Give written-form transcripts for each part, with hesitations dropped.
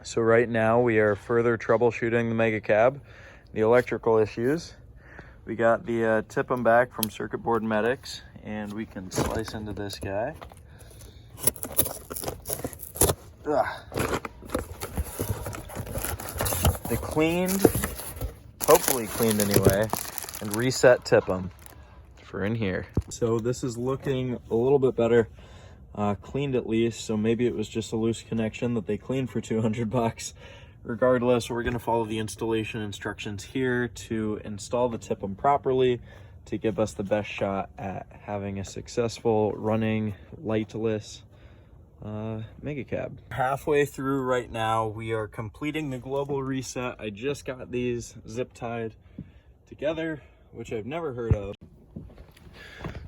So right now we are further troubleshooting the Megacab, the electrical issues. We got the TIPM back from Circuit Board Medics, and we can slice into this guy. They cleaned, hopefully cleaned anyway, and reset TIPM for in here. So this is looking a little bit better. Cleaned at least, so maybe it was just a loose connection that they cleaned for 200 bucks. Regardless, we're going to follow the installation instructions here to install the TIPM properly to give us the best shot at having a successful running lightless Megacab. Halfway through right now, we are completing the global reset. I just got these zip tied together, which I've never heard of.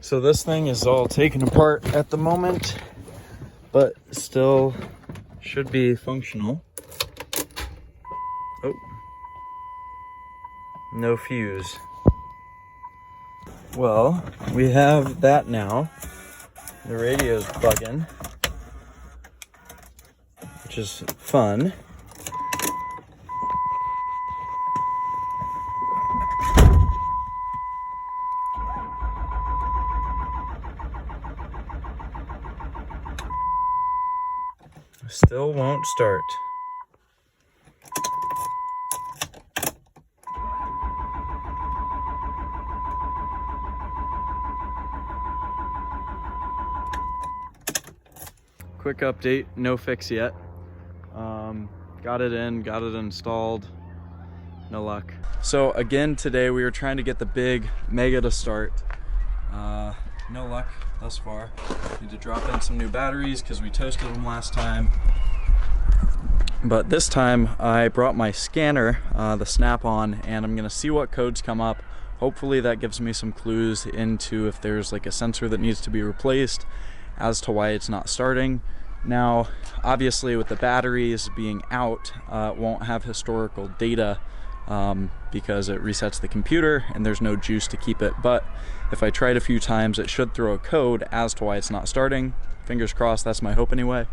So this thing is all taken apart at the moment, but still should be functional. Oh, no fuse. Well, we have that now. The radio's bugging, which is fun. Still won't start. Quick update, no fix yet. Got it in, got it installed, no luck. So again, today we were trying to get the big Mega to start. No luck thus far. Need to drop in some new batteries because we toasted them last time. But this time I brought my scanner, the Snap-on, and I'm gonna see what codes come up. Hopefully that gives me some clues into if there's like a sensor that needs to be replaced as to why it's not starting. Now, obviously with the batteries being out, it won't have historical data because it resets the computer and there's no juice to keep it. But if I tried a few times, it should throw a code as to why it's not starting. Fingers crossed, that's my hope anyway.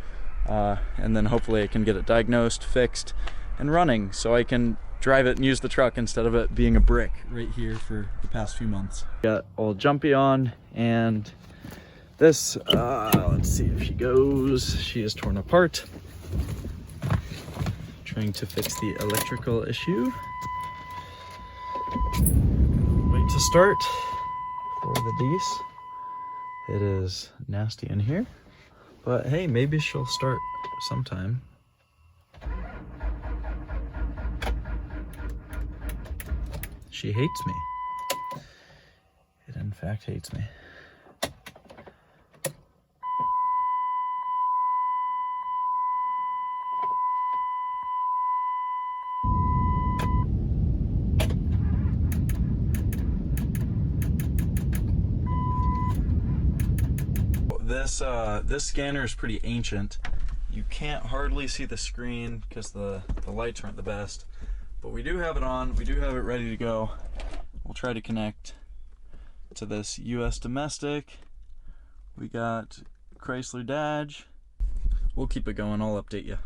And then hopefully I can get it diagnosed, fixed, and running so I can drive it and use the truck instead of it being a brick right here for the past few months. Got old Jumpy on, and this, let's see if she goes. She is torn apart. Trying to fix the electrical issue. Wait to start for the D's. It is nasty in here, but hey, maybe she'll start sometime. She hates me. It in fact hates me. This scanner is pretty ancient. You can't hardly see the screen because the lights aren't the best, but we do have it on. We do have it ready to go. We'll try to connect to this US domestic. We got Chrysler Dodge. We'll keep it going. I'll update you.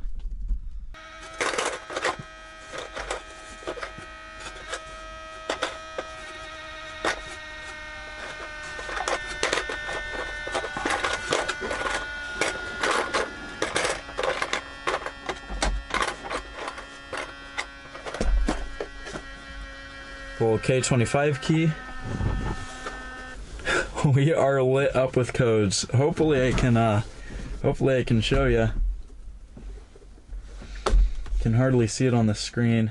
Full K25 key. We are lit up with codes. Hopefully I can show you. Can hardly see it on the screen.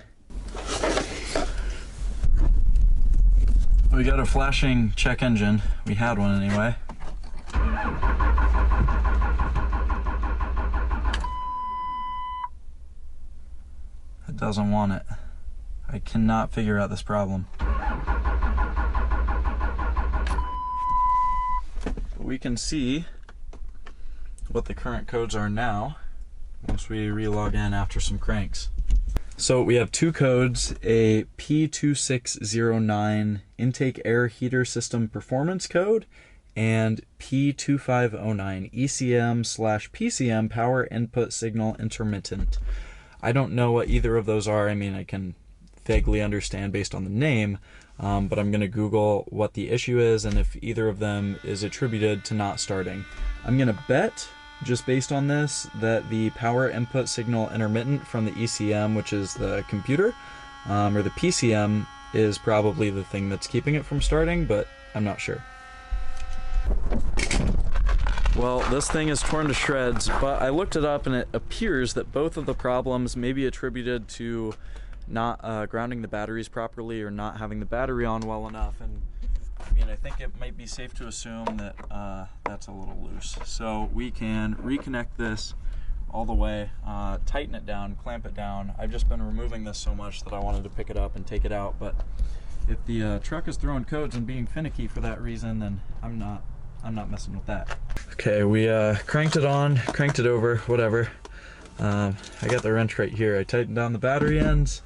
We got a flashing check engine. We had one anyway. It doesn't want it. I cannot figure out this problem. But we can see what the current codes are now once we relog in after some cranks. So we have two codes, a P2609 intake air heater system performance code and P2509 ECM/PCM power input signal intermittent. I don't know what either of those are. I mean, I can vaguely understand based on the name, but I'm going to Google what the issue is and if either of them is attributed to not starting. I'm going to bet, just based on this, that the power input signal intermittent from the ECM, which is the computer, or the PCM, is probably the thing that's keeping it from starting, but I'm not sure. Well, this thing is torn to shreds, but I looked it up and it appears that both of the problems may be attributed to not grounding the batteries properly or not having the battery on well enough. And I mean, I think it might be safe to assume that that's a little loose. So we can reconnect this all the way, tighten it down, clamp it down. I've just been removing this so much that I wanted to pick it up and take it out, but if the truck is throwing codes and being finicky for that reason, then I'm not messing with that. Okay, we cranked it on, cranked it over, whatever. I got the wrench right here. I tightened down the battery ends.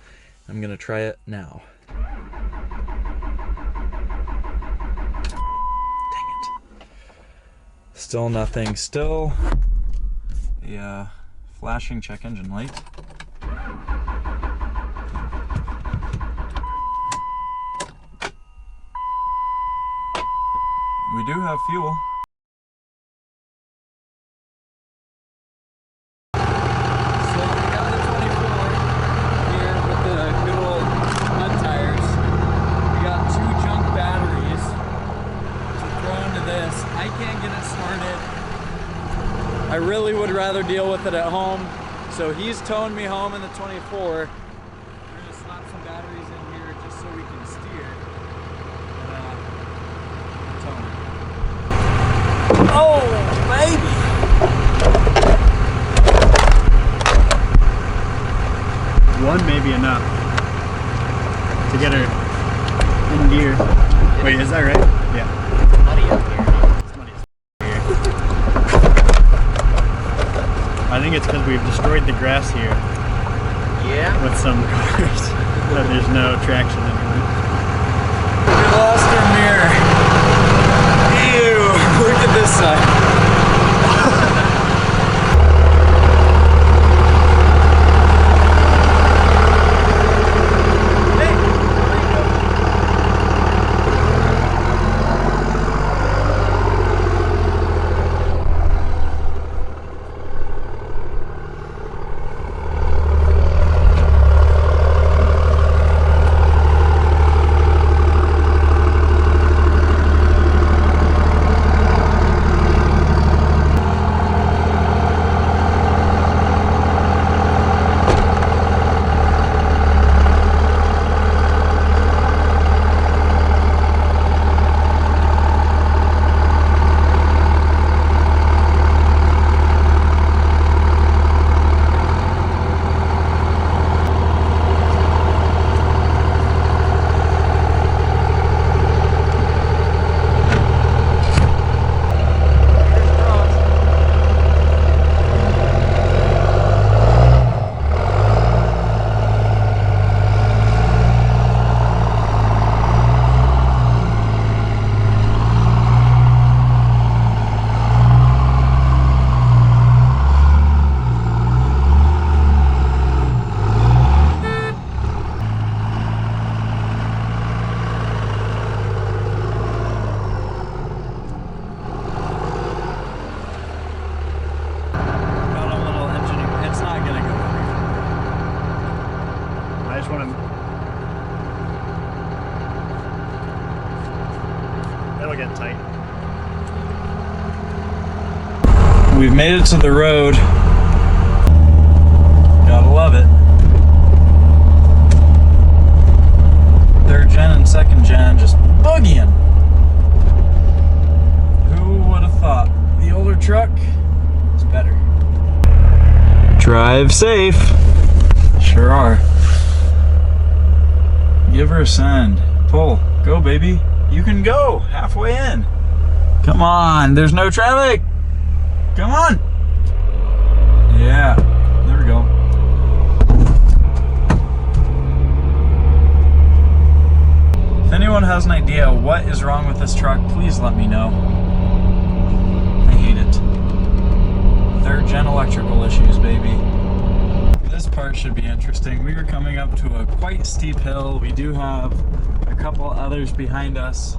I'm gonna try it now. Dang it. Still nothing. Still the flashing check engine light. We do have fuel. So we got the 24 here with the good old mud tires. We got 2 junk batteries to throw into this. I can't get it started. I really would rather deal with it at home. So he's towing me home in the 24. We're gonna slap some batteries in here just so we can steer. Oh, baby! One may be enough to get her in gear. Wait, is that right? Yeah. It's muddy up here. It's muddy as here. I think it's because we've destroyed the grass here. Yeah? With some cars. That there's no traction anymore. We lost our mirror. Ew! Look at this side. That'll get tight. We've made it to the road. Gotta love it. 3rd gen and 2nd gen just boogieing. Who would have thought the older truck is better? Drive safe. Sure are. Give her a send. Pull. Go, baby. You can go halfway in. Come on. There's no traffic. Come on. Yeah. There we go. If anyone has an idea what is wrong with this truck, please let me know. I hate it. 3rd gen electrical issues, baby. This part should be interesting. We are coming up to a quite steep hill. We do have a couple others behind us,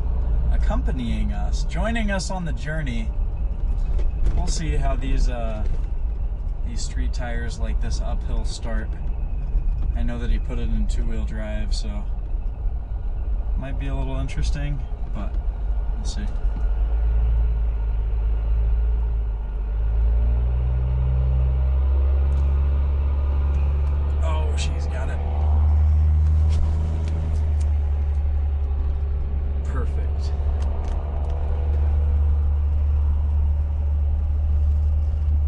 accompanying us, joining us on the journey. We'll see how these street tires like this uphill start. I know that he put it in two-wheel drive, so might be a little interesting, but we'll see. Oh, she's got it. Perfect.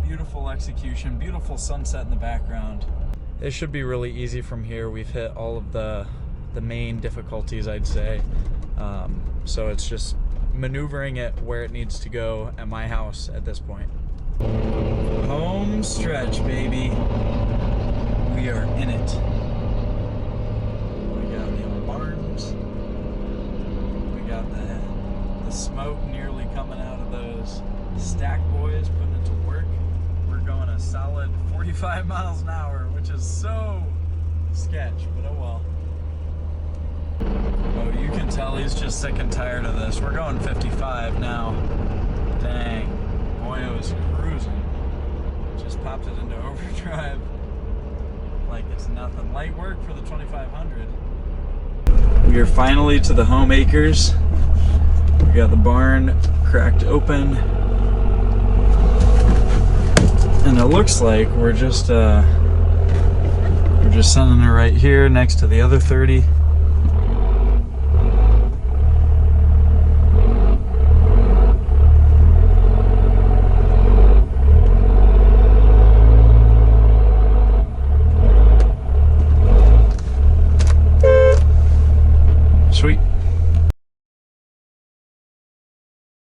Beautiful execution, beautiful sunset in the background. It should be really easy from here. We've hit all of the main difficulties, I'd say. So it's just maneuvering it where it needs to go at my house at this point. Home stretch, baby. We are in it. We got the barns. We got the smoke nearly coming out of those stack boys, putting it to work. We're going a solid 45 miles an hour, which is so sketch, but oh well. Oh, you can tell he's just sick and tired of this. We're going 55 now. Dang. Boy, it was cruising. Just popped it into overdrive like it's nothing. Light work for the 2500. We are finally to the home acres. We got the barn cracked open. And it looks like we're just sending it right here next to the other 30. Sweet.